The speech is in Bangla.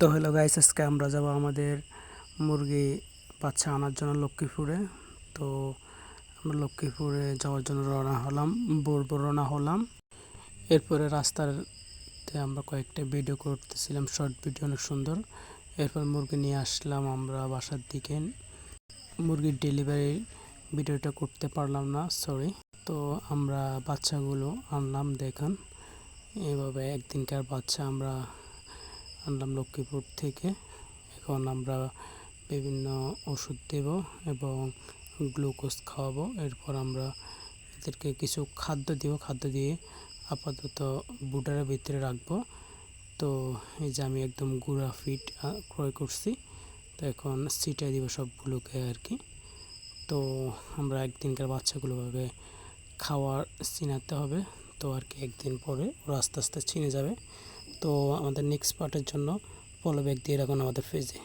তো হ্যালো গাইস, আজকে আমরা যাব আমাদের মুরগি বাচ্চা আনার জন্য লক্ষ্মীপুরে। তো আমরা লক্ষ্মীপুরে যাওয়ার জন্য রওনা হলাম। এরপরে রাস্তাতে আমরা কয়েকটা ভিডিও করতেছিলাম, শর্ট ভিডিও, অনেক সুন্দর। এরপর মুরগি নিয়ে আসলাম আমরা বাসার দিকে। মুরগির ডেলিভারি ভিডিওটা করতে পারলাম না, সরি। তো আমরা বাচ্চাগুলো আনলাম, দেখুন এভাবে একদিনকার বাচ্চা আমরা আনলাম লক্ষ্মীপুর থেকে। এখন আমরা বিভিন্ন ওষুধ দেব এবং গ্লুকোজ খাওয়াবো। এরপর আমরা এদেরকে কিছু খাদ্য দিয়ে আপাতত বুটারের ভিতরে রাখবো। তো এই যে আমি একদম গুঁড়া ফিড ক্রয় করছি, তো এখন ছিটাই দিব সবগুলোকে আর কি। তো আমরা একদিনকার বাচ্চাগুলোভাবে খাওয়ার চিনাতে হবে, তো আর কি একদিন পরে ওরা আস্তে আস্তে চিনে যাবে। তো আমাদের নেক্সট পার্টের জন্য ফলো ব্যাক দিয়ে রাখুন আমাদের পেজে।